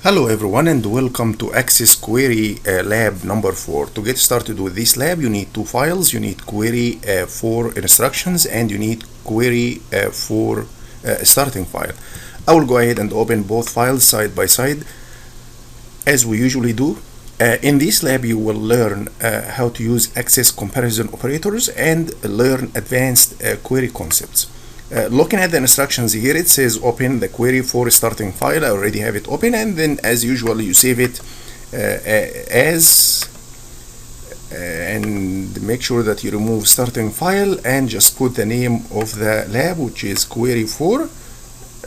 Hello everyone and welcome to Access Query Lab number 4. To get started with this lab, you need two files. You need query for instructions and you need query for starting file. I will go ahead and open both files side by side as we usually do. In this lab, you will learn how to use access comparison operators and learn advanced query concepts. Looking at the instructions here, it says open the query for starting file. I already have it open, and then as usual you save it and make sure that you remove starting file and just put the name of the lab, which is query 4,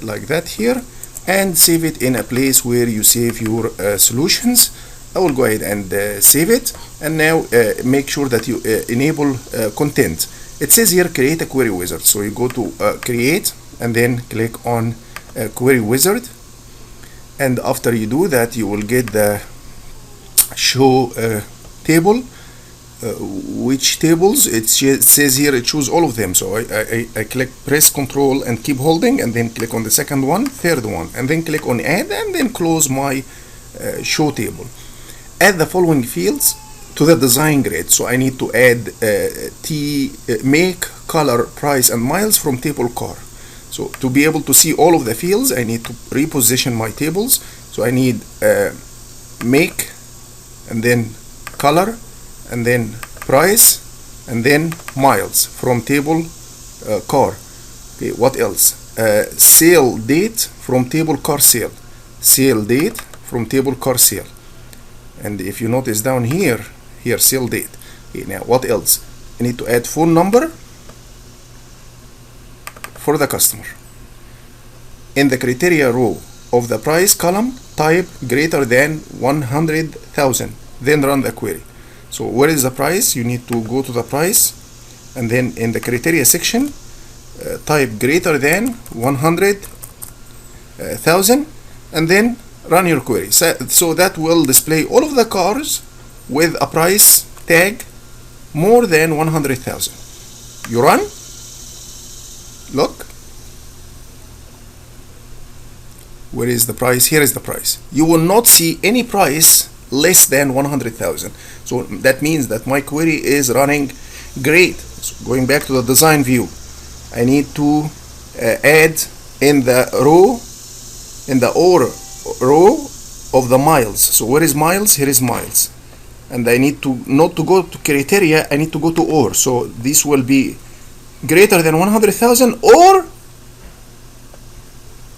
like that here, and save it in a place where you save your solutions. I will go ahead and save it, and now make sure that you enable content. It says here create a query wizard, so you go to create and then click on query wizard, and after you do that you will get the show table. Which tables? It says here choose all of them, so I click press Ctrl and keep holding, and then click on the second one, third one, and then click on add, and then close my show table. Add the following fields to the design grid. So I need to add make, color, price, and miles from table car. So to be able to see all of the fields, I need to reposition my tables. So I need make, and then color, and then price, and then miles from table car. Okay, what else? Sale date from table car sale. Sale date from table car sale. And if you notice down here, sale date. Okay, now what else? I need to add phone number for the customer. In the criteria row of the price column, type greater than 100,000, then run the query. So where is the price? You need to go to the price, and then in the criteria section, type greater than 100,000, and then run your query. So that will display all of the cars with a price tag more than 100,000. You run, look, where is the price? Here is the price. You will not see any price less than 100,000. So that means that my query is running great. So going back to the design view, I need to add in the row, in the OR row of the miles. So where is miles? Here is miles. And I need to not to go to criteria, I need to go to OR. So this will be greater than 100,000 or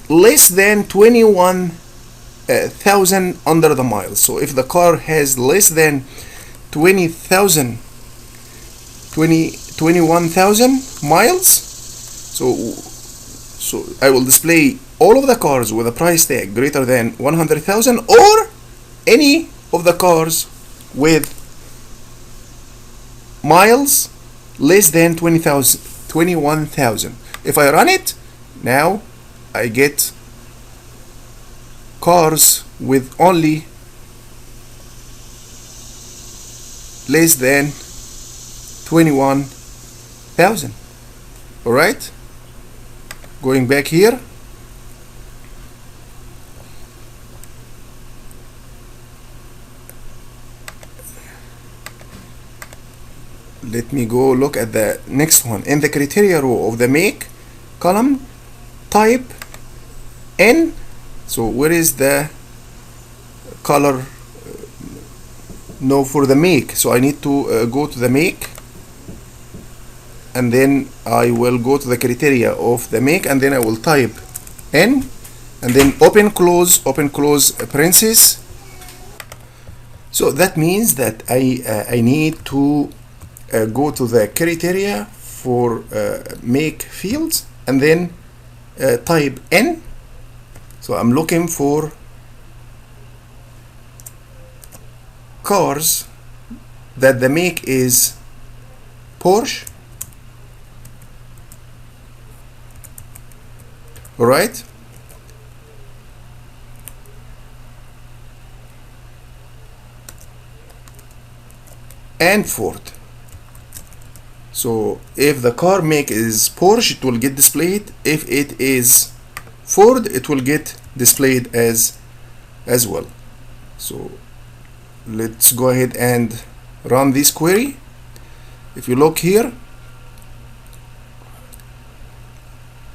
less than 21,000 under the miles. So if the car has less than 21,000 miles, so I will display all of the cars with a price tag greater than 100,000 or any of the cars with miles less than 21,000. If I run it, now I get cars with only less than 21,000. All right, going back here, let me go look at the next one. In the criteria row of the make column, type N. So where is the color? No, for the make. So I need to go to the make, and then I will go to the criteria of the make, and then I will type N, and then open close parentheses. So that means that I need to go to the criteria for make fields, and then type N. So I'm looking for cars that the make is Porsche. All right, and Ford. So if the car make is Porsche, it will get displayed. If it is Ford, it will get displayed as as well. So let's go ahead and run this query. If you look here,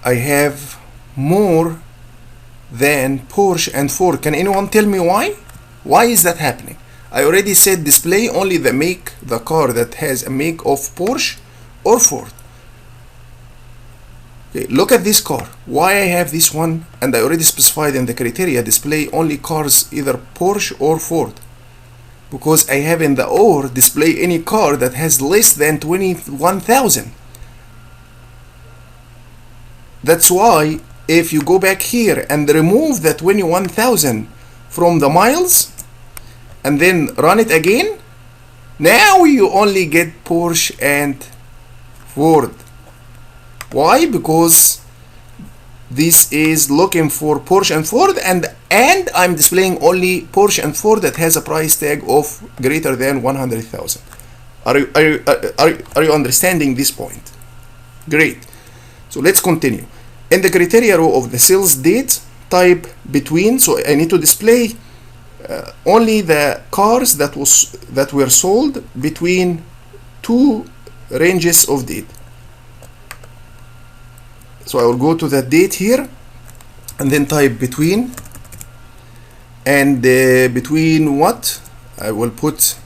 I have more than Porsche and Ford. Can anyone tell me why? Why is that happening? I already said display only the make, the car that has a make of Porsche or Ford. Okay, look at this car. Why I have this one, and I already specified in the criteria display only cars either Porsche or Ford. Because I have in the OR display any car that has less than 21,000. That's why if you go back here and remove the 21,000 from the miles and then run it again, now you only get Porsche and Ford. Why? Because this is looking for Porsche and Ford, and I'm displaying only Porsche and Ford that has a price tag of greater than 100,000. Are you understanding this point? Great. So let's continue. In the criteria row of the sales date, type between. So I need to display only the cars that were sold between two ranges of date. So I will go to the date here and then type between, and between what? I will put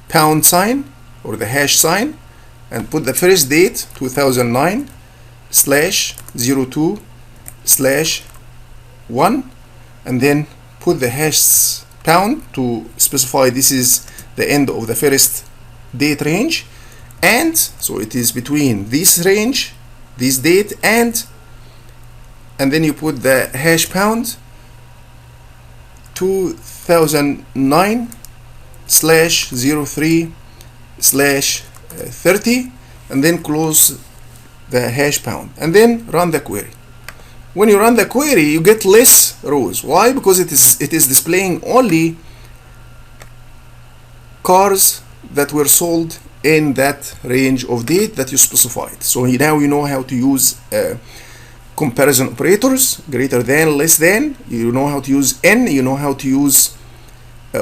pound sign or the hash sign and put the first date 2009 /02/1 and then put the hash pound to specify this is the end of the first date range, and so it is between this range, this date, and then you put the hash pound 2009 /03/30 and then close the hash pound and then run the query. When you run the query, you get less rows. Why? Because it is displaying only cars that were sold in that range of date that you specified. So now you know how to use comparison operators, greater than, less than. You know how to use and, you know how to use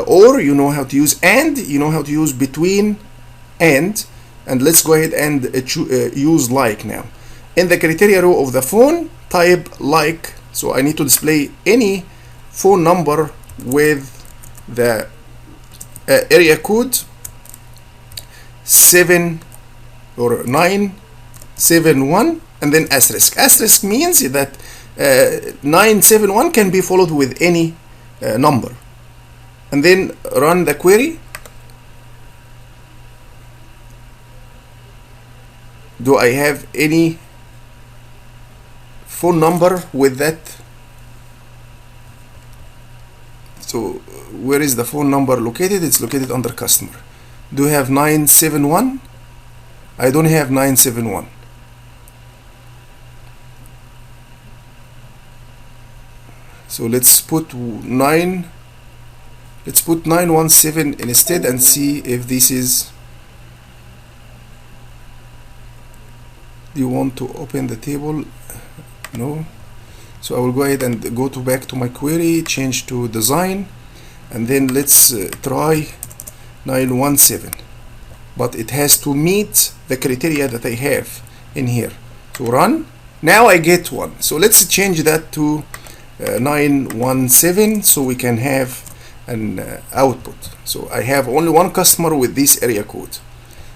or, you know how to use and, you know how to use between and let's go ahead and use like now. In the criteria row of the phone, type like. So I need to display any phone number with the area code 7 or 971 and then asterisk. Asterisk means that 971 can be followed with any number, and then run the query. Do I have any phone number with that? So where is the phone number located? It's located under customer. Do you have 971? I don't have 971. So let's put 917 instead and see if this is. Do you want to open the table? No. So I will go ahead and go back to my query, change to design, and then let's try 917. But it has to meet the criteria that I have in here. So run. Now I get one. So let's change that to 917 so we can have an output. So I have only one customer with this area code.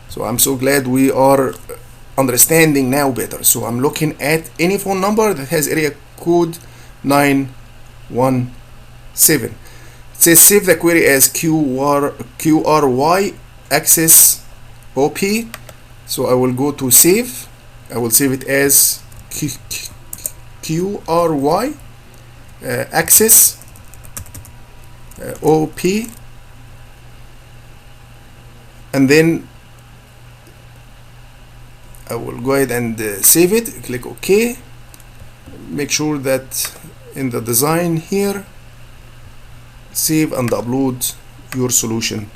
So I'm so glad we are understanding now better. So I'm looking at any phone number that has area code 917. It says save the query as QRY access OP. So I will go to save. I will save it as QRY access OP, and then I will go ahead and save it. Click OK. Make sure that in the design here, save and upload your solution.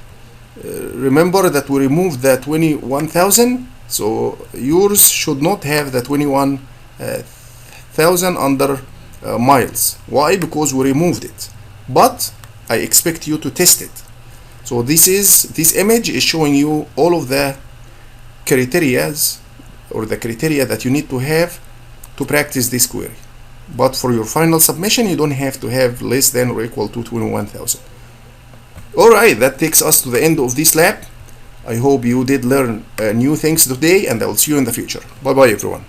Remember that we removed the 21,000, so yours should not have the 21,000 under miles. Why? Because we removed it. but I expect you to test it. So this image is showing you all of the criterias or the criteria that you need to have to practice this query. But for your final submission, you don't have to have less than or equal to 21,000. Alright, that takes us to the end of this lab. I hope you did learn new things today, and I will see you in the future. Bye bye everyone.